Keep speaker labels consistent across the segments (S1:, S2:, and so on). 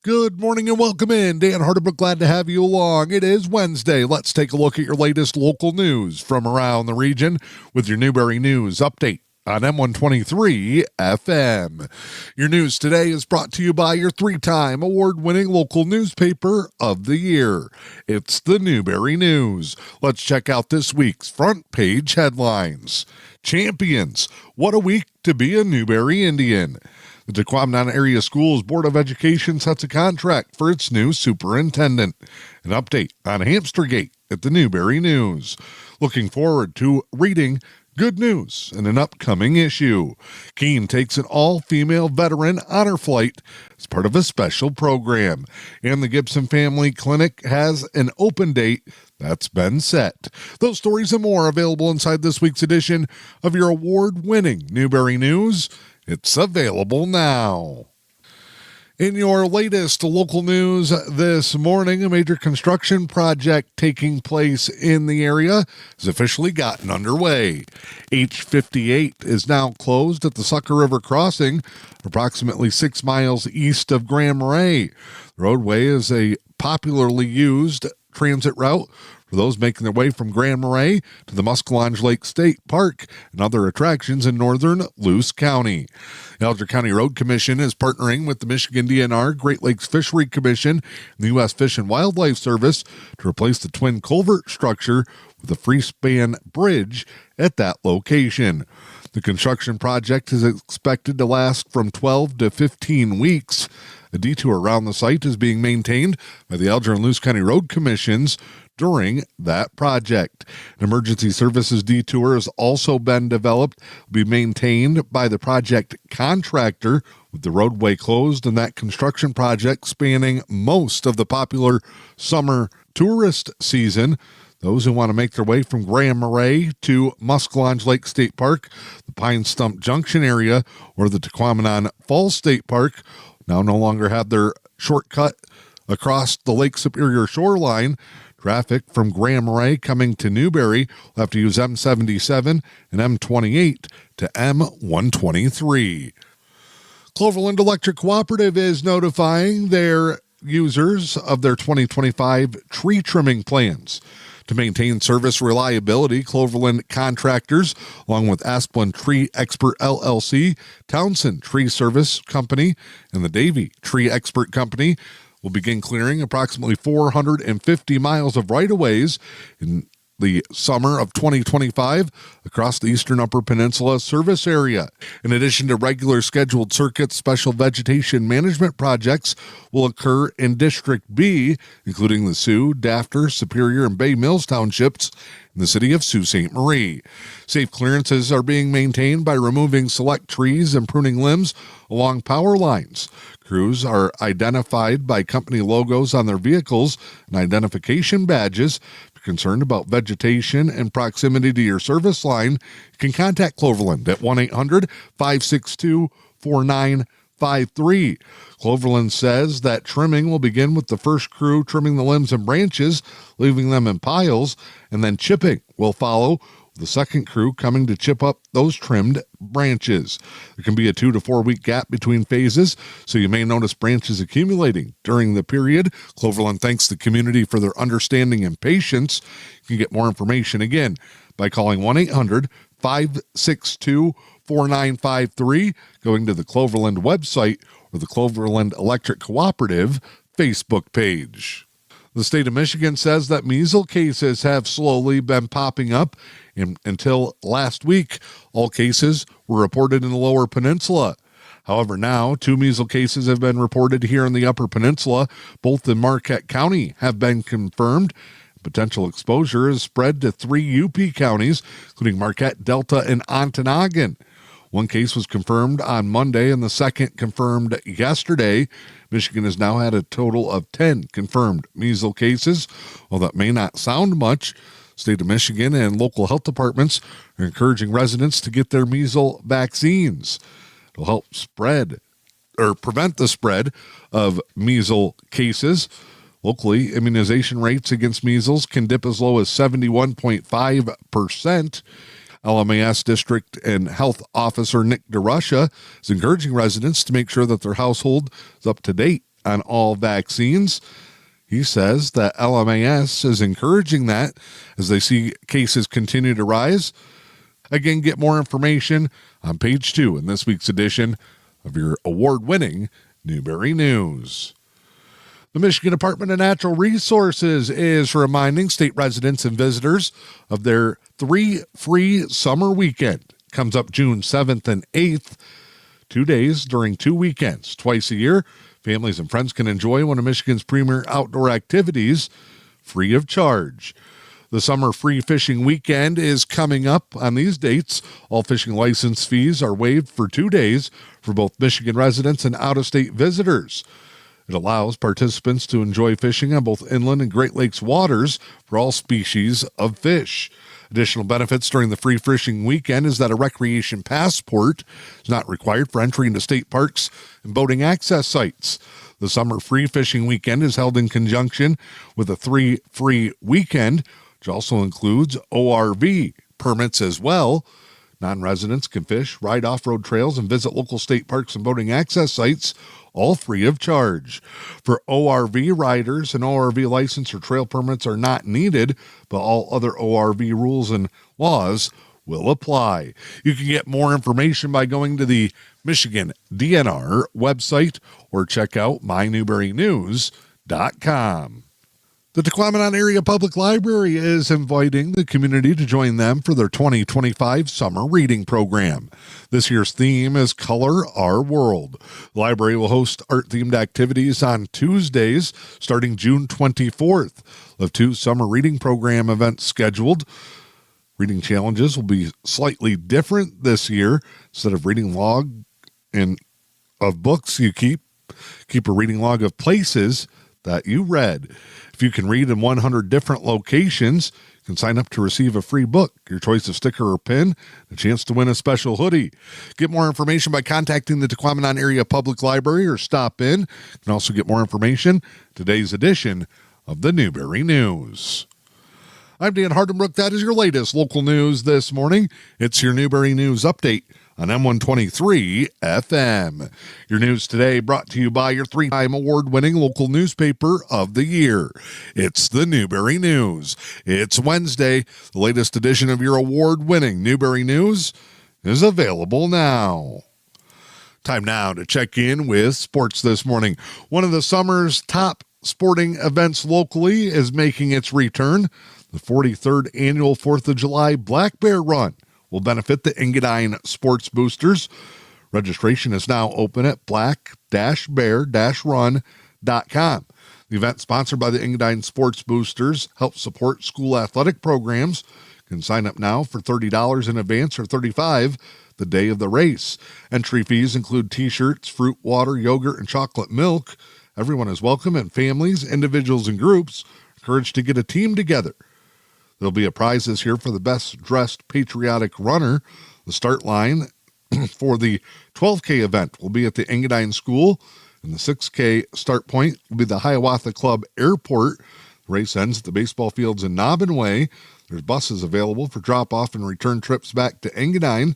S1: Good morning and welcome in. Dan Hardenbrook, glad to have you along. It is Wednesday. Let's take a look at your latest local news from around the region with your Newberry News Update on M123 FM. Your news today is brought to you by your three-time award-winning local newspaper of the year. It's the Newberry News. Let's check out this week's front page headlines. Champions, what a week to be a Newberry Indian. The Tequamanon Area Schools Board of Education sets a contract for its new superintendent. An update on Hamstergate at the Newberry News. Looking forward to reading good news in an upcoming issue. Keene takes an all-female veteran honor flight as part of a special program. And the Gibson Family Clinic has an open date that's been set. Those stories and more available inside this week's edition of your award-winning Newberry News. It's available now. In your latest local news this morning, a major construction project taking place in the area has officially gotten underway. H58 is now closed at the Sucker River Crossing, approximately 6 miles east of Grand Marais. The roadway is a popularly used transit route for those making their way from Grand Marais to the Muskellonge Lake State Park and other attractions in northern Luce County. The Alger County Road Commission is partnering with the Michigan DNR, Great Lakes Fishery Commission, and the U.S. Fish and Wildlife Service to replace the twin culvert structure with a free-span bridge at that location. The construction project is expected to last from 12 to 15 weeks. A detour around the site is being maintained by the Alger and Luce County Road Commissions during that project. An emergency services detour has also been developed, will be maintained by the project contractor. With the roadway closed and that construction project spanning most of the popular summer tourist season, those who want to make their way from Grand Marais to Muskellonge Lake State Park, the Pine Stump Junction area, or the Tequamanon Falls State Park now no longer have their shortcut across the Lake Superior shoreline. Traffic from Grand Marais coming to Newberry will have to use M77 and M28 to M123. Cloverland Electric Cooperative is notifying their users of their 2025 tree trimming plans. To maintain service reliability, Cloverland contractors, along with Asplin Tree Expert LLC, Townsend Tree Service Company, and the Davie Tree Expert Company, will begin clearing approximately 450 miles of right-of-ways in the summer of 2025 across the Eastern Upper Peninsula service area. In addition to regular scheduled circuits, special vegetation management projects will occur in District B, including the Sioux, Dafter, Superior, and Bay Mills townships in the city of Sault Ste. Marie. Safe clearances are being maintained by removing select trees and pruning limbs along power lines. Crews are identified by company logos on their vehicles and identification badges. If you're concerned about vegetation and proximity to your service line, you can contact Cloverland at 1-800-562-4953. Cloverland says that trimming will begin with the first crew trimming the limbs and branches, leaving them in piles, and then chipping will follow, with the second crew coming to chip up those trimmed branches. There can be a 2 to 4 week gap between phases, so you may notice branches accumulating during the period. Cloverland thanks the community for their understanding and patience. You can get more information again by calling 1-800-562-4953, going to the Cloverland website or the Cloverland Electric Cooperative Facebook page. The state of Michigan says that measles cases have slowly been popping up. Until last week, all cases were reported in the Lower Peninsula. However, now 2 measles cases have been reported here in the Upper Peninsula. Both in Marquette County have been confirmed. Potential exposure is spread to 3 UP counties, including Marquette, Delta, and Ontonagon. 1 case was confirmed on Monday and the second confirmed yesterday. Michigan has now had a total of 10 confirmed measles cases. While that may not sound much, State of Michigan and local health departments are encouraging residents to get their measles vaccines. It'll help prevent the spread of measles cases. Locally, immunization rates against measles can dip as low as 71.5%. LMAS District and Health Officer Nick DeRusha is encouraging residents to make sure that their household is up to date on all vaccines. He says that LMAS is encouraging that as they see cases continue to rise. Again, get more information on page 2 in this week's edition of your award-winning Newberry News. The Michigan Department of Natural Resources is reminding state residents and visitors of their 3 free summer weekend. Comes up June 7th and 8th, 2 days during 2 weekends. Twice a year, families and friends can enjoy one of Michigan's premier outdoor activities free of charge. The summer free fishing weekend is coming up on these dates. All fishing license fees are waived for 2 days for both Michigan residents and out-of-state visitors. It allows participants to enjoy fishing on both inland and Great Lakes waters for all species of fish. Additional benefits during the free fishing weekend is that a recreation passport is not required for entry into state parks and boating access sites. The summer free fishing weekend is held in conjunction with a 3 free weekend, which also includes ORV permits as well. Non-residents can fish, ride off-road trails, and visit local state parks and boating access sites, all free of charge. For ORV riders, an ORV license or trail permits are not needed, but all other ORV rules and laws will apply. You can get more information by going to the Michigan DNR website or check out mynewberrynews.com. The Tequamanon Area Public Library is inviting the community to join them for their 2025 summer reading program. This year's theme is Color Our World. The library will host art-themed activities on Tuesdays starting June 24th. They'll have 2 summer reading program events scheduled. Reading challenges will be slightly different this year. Instead of reading log of books you keep a reading log of places that you read. If you can read in 100 different locations, you can sign up to receive a free book, your choice of sticker or pin, a chance to win a special hoodie. Get more information by contacting the Tequamanon Area Public Library or stop in. You can also get more information in today's edition of the Newberry News. I'm Dan Hardenbrook. That is your latest local news this morning. It's your Newberry News Update on M123 FM. Your news today brought to you by your 3-time award-winning local newspaper of the year. It's the Newberry News. It's Wednesday. The latest edition of your award-winning Newberry News is available now. Time now to check in with sports this morning. One of the summer's top sporting events locally is making its return. The 43rd annual 4th of July Black Bear Run will benefit the Engadine Sports Boosters. Registration is now open at black-bear-run.com. The event, sponsored by the Engadine Sports Boosters, helps support school athletic programs. You can sign up now for $30 in advance or $35 the day of the race. Entry fees include t-shirts, fruit, water, yogurt, and chocolate milk. Everyone is welcome, and families, individuals, and groups are encouraged to get a team together. There'll be a prize this year for the best-dressed patriotic runner. The start line for the 12K event will be at the Engadine School, and the 6K start point will be the Hiawatha Club Airport. The race ends at the baseball fields in Nobbin Way. There's buses available for drop-off and return trips back to Engadine.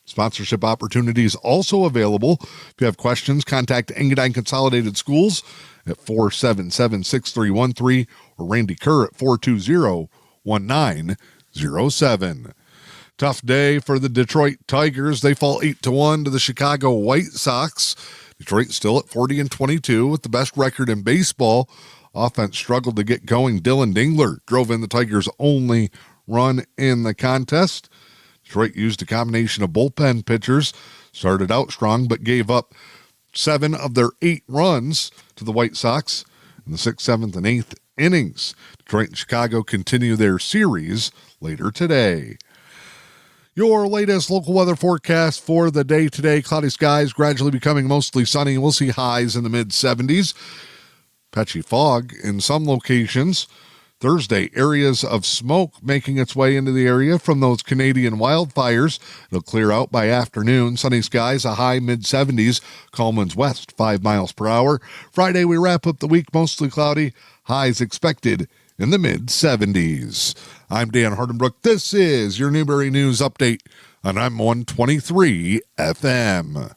S1: Sponsorship opportunities also available. If you have questions, contact Engadine Consolidated Schools at 477-6313 or Randy Kerr at 420-1907. Tough day for the Detroit Tigers. They fall 8-1 to the Chicago White Sox. Detroit still at 40-22 with the best record in baseball. Offense struggled to get going. Dylan Dingler drove in the Tigers' only run in the contest. Detroit used a combination of bullpen pitchers, started out strong, but gave up 7 of their 8 runs to the White Sox in the 6th, 7th, and 8th innings. Detroit and Chicago continue their series later today. Your latest local weather forecast for the day today: cloudy skies gradually becoming mostly sunny. We'll see highs in the mid-70s. Patchy fog in some locations. Thursday, areas of smoke making its way into the area from those Canadian wildfires. It'll clear out by afternoon. Sunny skies, a high mid-70s. Calm winds west, 5 miles per hour. Friday, we wrap up the week mostly cloudy. Highs expected in the mid-70s. I'm Dan Hardenbrook. This is your Newberry News Update on M123 FM.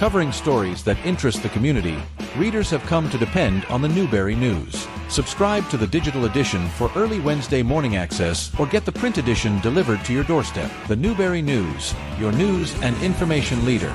S2: Covering stories that interest the community, readers have come to depend on the Newberry News. Subscribe to the digital edition for early Wednesday morning access or get the print edition delivered to your doorstep. The Newberry News, your news and information leader.